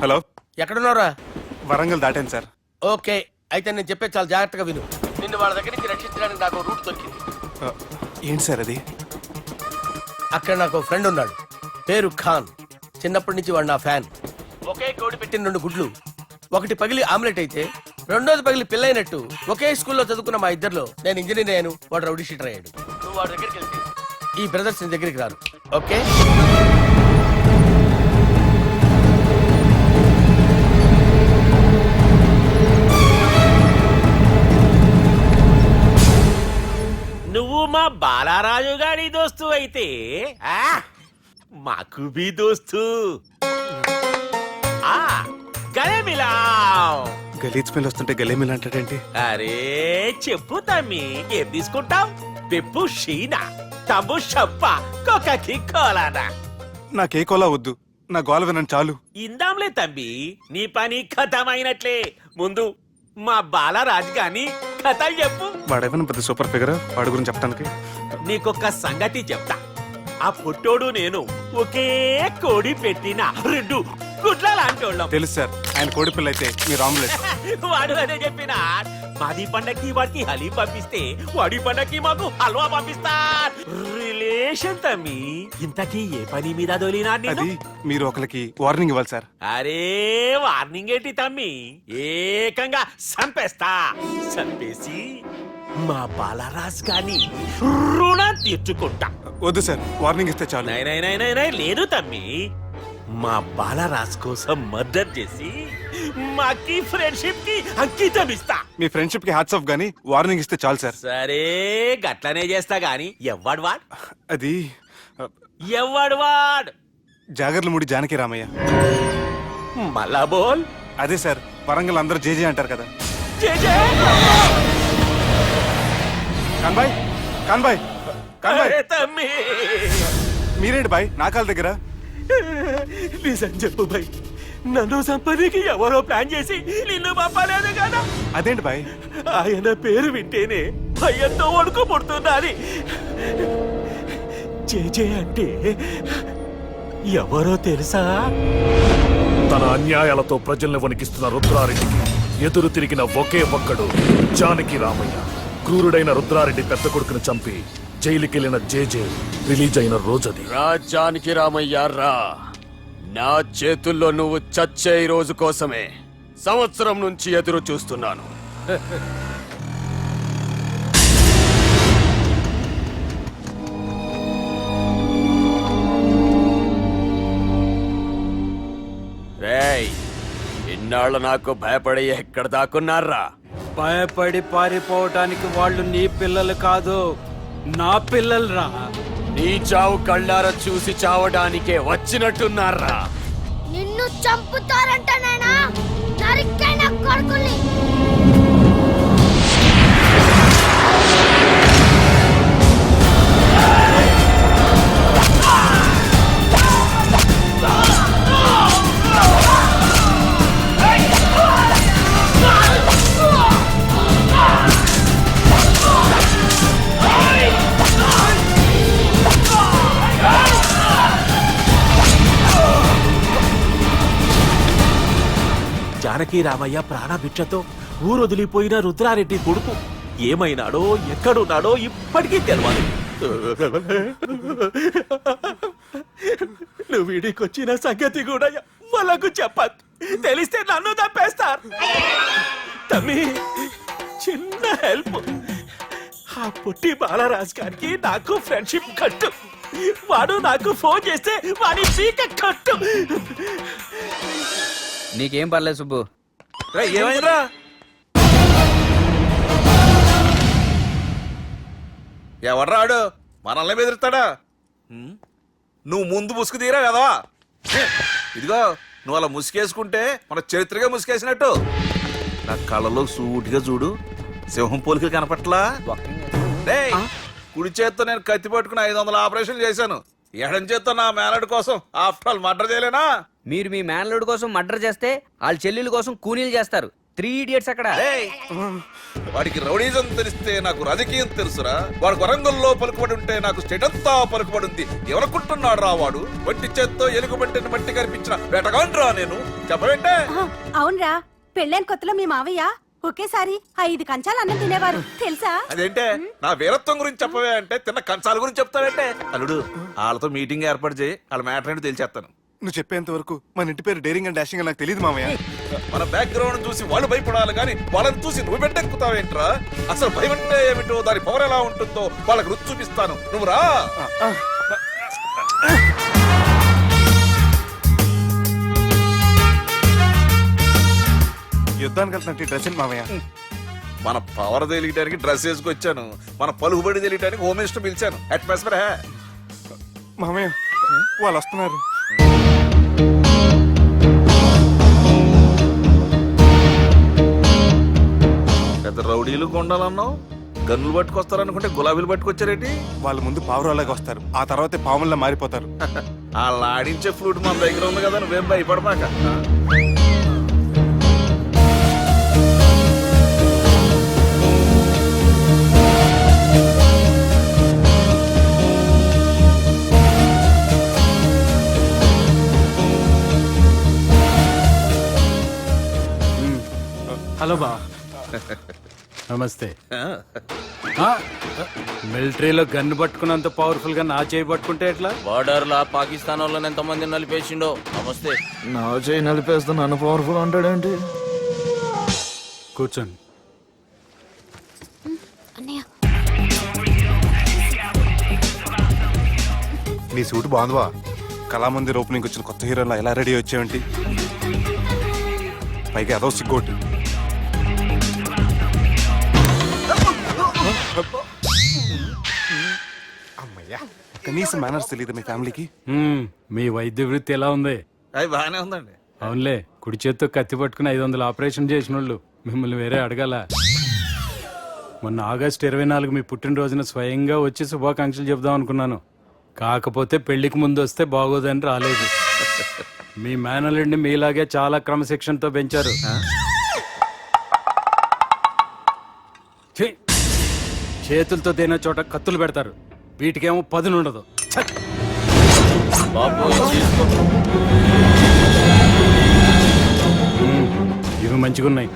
Hello, ఎక్కడున్నారా? Warangal దాటాను sir. Okay, అయితే నేను చెప్పేది చాలా జాగ్రత్తగా విను. నిన్ను వాళ్ళ దగ్గర నుంచి రక్షించడానికి నాకు రూట్ దొరికింది. ఏంటి సార్ అది? అక్కడ నాకు ఫ్రెండ్ ఉన్నాడు, పేరు ఖాన్. చిన్నప్పటి నుంచి వాడు నా ఫ్యాన్. ఒకే కోడి పెట్టిన 2 గుడ్లు, ఒకటి పగిలి ఆమ్లెట్ అయితే రెండోది పగిలి పిల్లైనట్టు ఒకే స్కూల్లో చదువుకున్న మా ఇద్దరిలో నేను ఇంజనీర్ అయ్యాను, వాడు రౌడీ షీటర్ అయ్యాడు. నువ్వు వాడి దగ్గరికి వెళ్తే ఈ బ్రదర్స్ నీ దగ్గరికి రారు. ఓకే? నువ్వు మా బాలారాజు గారి దోస్తు అయితే మాకు బి దోస్తు. గలే మిలావ్. గలీజ్ స్మెల్ వస్తుంటే గలేమిల్ అంటాడేంటి? అరే చెప్పు తమ్మి, ఏం తీసుకుంటావ్? పెప్పు షీనా, తమ్ము షప్ప, కొకకి కోలానా? నాకే కోలా వద్దు, నా గోల వినండి చాలు. ఇందాంలే తమ్మి, నీ పని ఖతమైనట్లే. ముందు మా బాలరాజు గాని కథలు చెప్పు. వాడేమైనా పెద్ద సూపర్ ఫిగర్, వాడి గురించి చెప్పడానికి? నీకొక్క సంగతి చెప్తా. ఆ పుట్టోడు నేను ఒకే కోడి పెట్టిన 2 గుడ్ల లాంటోళ్ళం. తెలుసు సార్, ఆయన కోడి పిల్ల అయితే మీరు ఆమ్లెట్. వాడు అదే చెప్పిన. మాది పండక్కి వాడికి హలీ పంపిస్తే వాడి పండక్కి మాకు హల్వా పంపిస్తా. రిలేషన్ తమ్మి. ఇంతకీ ఏ పని మీద దొలినా? అది మీరు ఒకరికి వార్నింగ్ ఇవ్వాలి సార్. అరే వార్నింగ్ ఏంటి తమ్మి, ఏకంగా సంపేస్తా. సంపేసి మా బాలరాజ్ గాని రుణం తీర్చుకుంటా. వద్దు సార్, వార్నింగ్ ఇస్తే చాలు. నై లేదు తమ్మి, మా బాలరాజ్ కోసం మర్డర్ చేసి మాకి ఫ్రెండ్షిప్ కి అంకితం ఇస్తా. మీ ఫ్రెండ్షిప్ కి హ్యాట్స్ ఆఫ్ గానీ వార్నింగ్ ఇస్తే చాలు సార్. సరే గట్లనే చేస్తా గాని ఎవ్వడు వాడ్? అది ఎవ్వడు వాడ్? జాగర్లమూడి జానకి రామయ్య. మళ్ళా బోల్. అదే సార్, వరంగల్ అందరూ జేజే అంటారు కదా. జై జై. కాన్బాయ్, కాన్బాయ్, కాన్బాయ్. అరే తమ్మి, మీరేంటి బాయ్ నా కాళ్ళ దగ్గర? నిజం చెప్పు భయ్, నన్ను సంపదికి ఎవరో ప్లాన్ చేసి నిన్ను పంపలేదు కదా? అదేంటి బాయ్? ఆయన పేరు వింటేనే భయంతో వణుకు పుడుతున్నది. జేజే అంటే ఎవరో తెలుసా? తన అన్యాయాలతో ప్రజల్ని వణికిస్తున్న రుద్రారెడ్డికి ఎదురు తిరిగిన ఒకే ఒక్కడు జానకి రామయ్య. క్రూరుడైన రుద్రారెడ్డి పెద్ద కొడుకును చంపి జైలుకెళ్లిన జేజే రిలీజ్ అయిన రోజది. రాజానికి రామయ్య రా, నా చేతుల్లో నువ్వు చచ్చే రోజు కోసమే సంవత్సరం నుంచి ఎదురు చూస్తున్నాను. రేయ్, ఇన్నాళ్ళు నాకు భయపడి ఎక్కడ దాక్కున్నారా? భయపడి పారిపోవటానికి వాళ్ళు నీ పిల్లలు కాదు, నా పిల్లలు రా. నీ చావు కళ్ళారా చూసి చావడానికే వచ్చినట్టున్నారా? నిన్ను చంపుతారంట నేనా? నరికైన కొడుకుల్ని. జానకి రామయ్య ప్రాణభిక్షతో ఊరొదిలిపోయిన రుద్రారెడ్డి కొడుకు ఏమైనాడో ఎక్కడున్నాడో ఇప్పటికీ తెలియదు. నువ్వు వీడికొచ్చిన సంగతి కూడా వాళ్ళకు చెప్పద్దు, తెలిస్తే నన్ను తప్పేస్తారు. తమ్మి, చిన్న హెల్ప్. ఆ పుట్టి బాలరాజ్ గారికి నాకు ఫ్రెండ్షిప్ కట్టు. వాడు నాకు ఫోన్ చేస్తే వాడి పీక కట్టు. నీకేం పర్లేదు సుబ్బు. ఏమైందిరా? ఎవడ్రాడు మనల్ని బెదిరిస్తాడా? నువ్వు ముందు ముసుగు తీరా కదా. ఇదిగో నువ్వు అలా ముసుకేసుకుంటే మన చరిత్రగా ముసుకేసినట్టు. నా కళ్ళలో సూటిగా చూడు, సింహం పోలికలు కనపట్లా? కుడి చేత్తో నేను కత్తి పట్టుకుని 500 ఆపరేషన్లు చేశాను. ఎడం చేత్తో నా మేనడు కోసం ఆఫ్టర్ ఆల్ మర్డర్ చేయలేనా? మీరు మీ మేనల్లుడి కోసం మర్డర్ చేస్తే వాళ్ళ చెల్లెల కోసం కూనీలు చేస్తారు. 3 ఇడియట్స్ అక్కడ ఏయ్! వాడికి రౌడీజం తెలిస్తే నాకు రాజకీయం తెలుసురా. వాడు వరంగల్లో పలుకుబడి ఉంటే నాకు స్టేట్ అంతా పలుకుబడి ఉంది. ఎవరనుకుంటున్నాడు రా వాడు? వట్టి చేత్తో ఎలుగుబంటిని మట్టి కనిపించిన వేటగాండ్రా నేను. చెప్పబెట్టే అవునరా పెళ్ళైన కొత్తలో మీ మావయ్య ఒకేసారి 5 కంచాలు అన్నం తినేవారు తెలుసా? అదేంటే నా వీరత్వం గురించి చెప్పవే అంటే తిన్న కంచాల గురించి చెప్తావేంటే. అల్లుడు వాళ్ళతో మీటింగ్ ఏర్పాటు చేయి, వాళ్ళ మ్యాటర్ ఏంటో తెలిసేస్తాను. నువ్వు చెప్పేంత వరకు మన ఇంటి పేరు డేరింగ్ అండ్ డాషింగ్ అని నాకు తెలియదు మామయ్య. మన బ్యాక్గ్రౌండ్ చూసి వాళ్ళు భయపడాలి కానీ వాళ్ళని చూసి నువ్వు బిడ్డెక్కుతావేంట్రా? అసలు భయం అంటే ఏమిటో, దాని పవర్ ఎలా ఉంటుందో వాళ్ళకి రుచి చూపిస్తాను. నువ్వు రా. యుద్ధానికి వెళ్తున్నట్టు డ్రెస్ ఏంటి మామయ్య? మన పవర్ తెలియటానికి డ్రెస్ వేసుకొచ్చాను, మన పలుకుబడి తెలియటానికి హోమ్ మినిస్టర్ పిలిచాను. అట్మాస్ఫియర్ హే. మామయ్య వాళ్ళు వస్తున్నారు. పెద్ద రౌడీలు కొండాలన్నావు, గన్నులు పట్టుకొస్తారనుకుంటే గులాబీలు పట్టుకొచ్చారేంటి? వాళ్ళ ముందు పావురాలాగా వస్తారు, ఆ తర్వాతే పాముల్లా మారిపోతారు. వాళ్ళు ఆడించే ఫ్లూట్ మన దగ్గర ఉంది కదా, నువ్వేం భయపడమాక. హలో బా నమస్తే మిలిటరీలో గన్ను పట్టుకున్నంత పవర్ఫుల్ గా నా చేయి పట్టుకుంటే ఎట్లా? బార్డర్ లా పాకిస్తాన్ వాళ్ళని ఎంతమంది నలిపేసిండో. నమస్తే. నా చేయి నలిపేస్తా నన్ను పవర్ఫుల్ అంటాడేంటి? కూర్చోండి. అన్నయ్య నీ సూట్ బాగుందివా? కళామందిర్ ఓపెనింగ్ వచ్చిన కొత్త హీరోలా ఎలా రెడీ వచ్చావేంటి? పైగా అదో సిగ్గోటి. అమ్మయ్యా, కనీసం మేనర్స్ తెలియదు మీ ఫ్యామిలీకి. మీ వైద్య వృత్తి ఎలా ఉంది? అవి బాగానే ఉందండి. అవునులే, కుడి చేత్తో కత్తి పట్టుకుని 500 ఆపరేషన్ చేసిన వాళ్ళు మిమ్మల్ని వేరే అడగాల. మొన్న ఆగస్టు 24 మీ పుట్టినరోజున స్వయంగా వచ్చి శుభాకాంక్షలు చెప్దాం అనుకున్నాను. కాకపోతే పెళ్లికి ముందు వస్తే బాగోదని రాలేదు. మీ మేనల్ని మీలాగే చాలా క్రమశిక్షణతో పెంచారు. ఛీ! చేతులతో తినే చోట కత్తులు పెడతారు, వీటికేమో పదునుండదు. ఛ! బాబు తీసుకో. ఇవి మంచిగున్నాయి.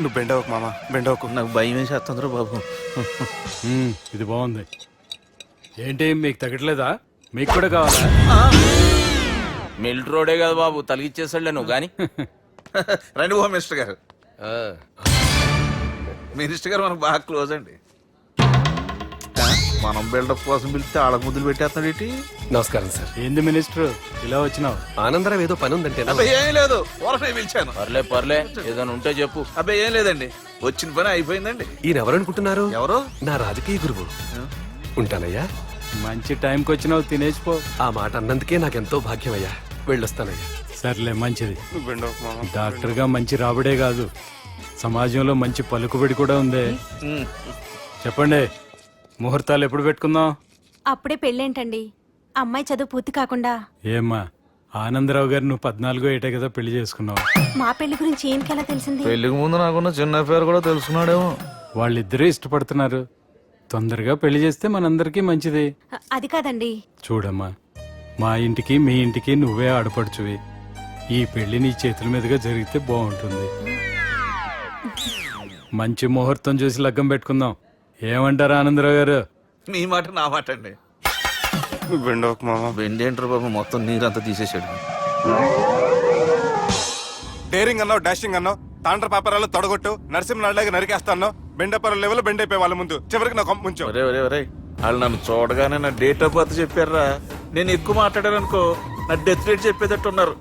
నువ్వు బెండవకు మామ, బెండవకు. నాకు భయం వేసేస్తుందిరా బాబు. ఇది బాగుంది. ఏంటి మీకు తగ్గట్లేదా? మీకు కూడా కావాలా? మిలిటరీ రోడే కదా బాబు, తలిగిచ్చేసాడులే నువ్వు గాని. రండి హోమ్ మినిస్టర్ గారు. మినిస్టర్ గారు మనకు బాగా క్లోజ్ అండి. మనం బిల్డప్ కోసం పిలిస్తే ఆళ్ళ ముద్దులు పెట్టేస్తున్నాడు ఏంటి? నమస్కారం సార్. ఏంది మినిస్టర్ ఇలా వచ్చినావు? ఆనందరావు ఏదో పని ఉందంటే అబ్బాయి ఏం లేదు, ఊరనే పిలిచాను. పర్లే ఏదైనా ఉంటే చెప్పు. అబ్బాయి ఏం లేదండి, వచ్చిన పని అయిపోయిందండి. ఈయన ఎవరనుకుంటున్నారు? ఎవరు? నా రాజకీయ గురువు. ఉంటానయ్యా. మంచి టైంకి వచ్చినావు, తినేసిపో. ఆ మాట అన్నందుకే నాకెంతో భాగ్యం అయ్యా. వెళ్ళొస్తానయ్యా. సర్లే, మంచిది. నువ్వు బెండవకు మామ. డాక్టర్ గా మంచి రాబడే కాదు, సమాజంలో మంచి పలుకుబడి కూడా ఉంది. చెప్పండి, ముహూర్తాలు ఎప్పుడు పెట్టుకుందాం? అప్పుడే పెళ్ళేంటండి, అమ్మాయి చదువు పూర్తి కాకుండా. ఏమ్మా, ఆనందరావు గారు నువ్వు 14 ఏటే కదా పెళ్లి చేసుకున్నావు. మా పెళ్లి గురించి ఏంటికెలా తెలిసింది? పెళ్లికి ముందు నాకున్న చిన్న పేరు కూడా తెలుసుకున్నాడేమో. వాళ్ళిద్దరూ ఇష్టపడుతున్నారు, తొందరగా పెళ్లి చేస్తే మనందరికీ మంచిది. అది కాదండి. చూడమ్మా, మా ఇంటికి మీ ఇంటికి నువ్వే ఆడపడుచువి. ఈ పెళ్లి నీ చేతుల మీదుగా జరిగితే బాగుంటుంది. మంచి ముహూర్తం చూసి లగ్గం పెట్టుకుందాం. ఏమంటారు ఆనందరావు గారు? మీ మాట నా మాట అండి. నువ్వు బెండవకు మామ. వెండేంటర్ బాబు మొత్తం నీరంతా తీసేసాడు. డేరింగ్ అన్నావు, డాషింగ్ అన్నావు, తాండ్ర పాపరాలు తొడగొట్టు, నరసింహనాయుడులాగా నరికేస్తా అన్నావు. బెండపర లెవెల్ బెండ్ అయిపోయి వాళ్ళ ముందు చివరికి నా కొంప ముంచావు. ఒరే ఒరే ఒరే, వాళ్ళు నన్ను చూడగానే నా డేట్ ఆఫ్ బర్త్ చెప్పారా? నేను ఎక్కువ మాట్లాడాను అనుకో, నా డెత్ డేట్ చెప్పేటట్టు ఉన్నారు.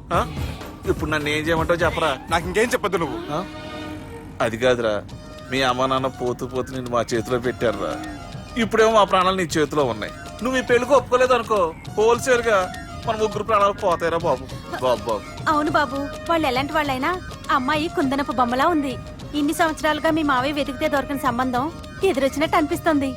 ఇప్పుడు నన్ను ఏం చేయమంటావు చెప్పరా? నాకు ఇంకేం చెప్పొద్దు నువ్వు. అది కాదురా, మీ అమ్మ నాన్న పోతూ పోతూ నిన్ను మా చేతిలో పెట్టారురా. ఇప్పుడేమో మా ప్రాణాలు నీ చేతిలో ఉన్నాయి. నువ్వు ఈ పెళ్లికి ఒప్పుకోలేదు అనుకో, హోల్సేల్ గా మన 3 ప్రాణాలు పోతాయిరా బాబు. బాబు బాబు. అవును బాబు, వాళ్ళు ఎలాంటి వాళ్ళైనా అమ్మాయి కుందనపు బొమ్మలా ఉంది. ఇన్ని సంవత్సరాలుగా మీ మావయ్య వెతికితే దొరకని సంబంధం ఎదురొచ్చినట్టు అనిపిస్తుంది.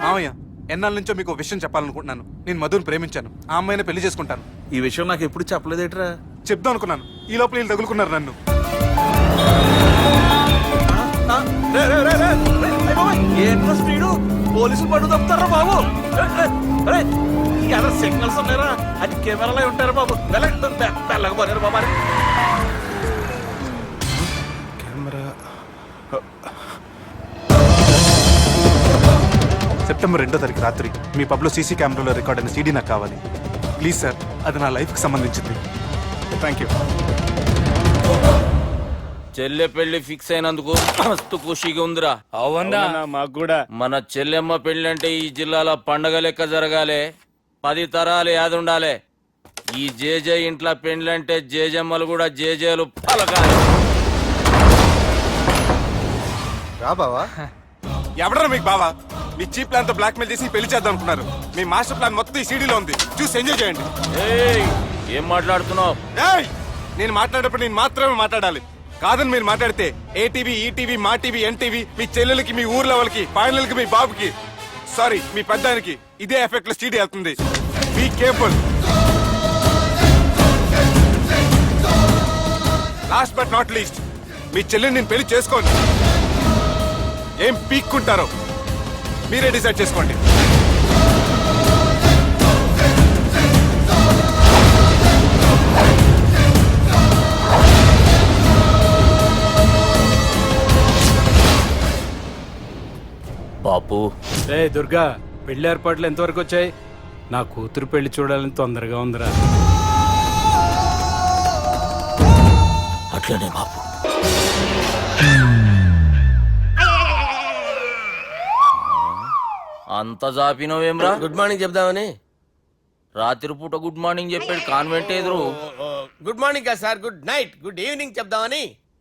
మామయ్య, ఎన్నాళ్ళ నుంచో మీకు విషయం చెప్పాలనుకుంటున్నాను. నేను మధుని ప్రేమించాను, ఆ అమ్మాయిని పెళ్లి చేసుకుంటాను. ఈ విషయం నాకు ఎప్పుడు చెప్పలేదేట్రా? చెప్దాం అనుకున్నాను, ఈ లోపల వీళ్ళు తగులుకున్నారు నన్ను. రే, రే, రే, రే. అయ్ బాబోయ్, ఏంట్రా స్పీడు పోలీసులు పట్టు తప్పుతారా బాబు ఎలా సిగ్నల్స్ ఉన్నారా అది కెమెరాలో ఉంటారు బాబు వెళ్ళకపోయారు బాబా సెప్టెంబర్ 2వ తారీఖు రాత్రి మీ పబ్లో సీసీ కెమెరాలో రికార్డ్ అయిన సీడీ నాకు కావాలి ప్లీజ్ సార్, అది నా లైఫ్కి సంబంధించింది. Thank you. చెల్లె పెళ్లి ఫిక్స్ అయినందుకు మస్తు ఖుషిగా ఉందిరా. అవునా మాకు కూడా. మన చెల్లెమ్మ పెళ్లి అంటే ఈ జిల్లాలో పండగ లెక్క జరగాలి, 10 తరాలు యాదుండాలి. ఈ జేజే ఇంట్లో పెండ్లంటే జేజమ్మలు కూడా జేజేలు పలకాలి. ఎవడరా మీకు బావా? మీ చీప్ ప్లాన్ తో బ్లాక్ మెయిల్ చేసి పెళ్లి చేద్దాం అనుకున్నారు. మీ మాస్టర్ ప్లాన్ మొత్తం ఈ సీడీలో ఉంది, చూసి ఎంజాయ్ చేయండి. ఏయ్, ఏం మాట్లాడుతున్నావు? ఏయ్, నేను మాట్లాడేటప్పుడు నేను మాత్రమే మాట్లాడాలి. కాదని మీరు మాట్లాడితే ఏటీవీ, ఈటీవీ, మా టీవీ, ఎన్టీవీ, మీ చెల్లెలకి, మీ ఊర్ల వాళ్ళకి, ఫైనల్ కి మీ బాబుకి, సారీ మీ పెద్దానికి ఇదే ఎఫెక్ట్ లో సీడీ అవుతుంది. Be careful. Last but not least, మీ చెల్లెని నేను పెళ్లి చేసుకోండి. ఏం పీక్కుంటారో మీరే డిసైడ్ చేసుకోండి. బాపు, రే దుర్గా, పెళ్లి ఏర్పాట్లు ఎంతవరకు వచ్చాయి? నా కూతురు పెళ్లి చూడాలని తొందరగా ఉందిరా. అట్లనే బాపు. అంత జాపినవేమ్రా? గుడ్ మార్నింగ్ చెప్దామని. రాత్రిపూట గుడ్ మార్నింగ్ చెప్పాడు కాన్వెంట్ ఎదురు. Good morning sir, good night, good evening చెప్దామని.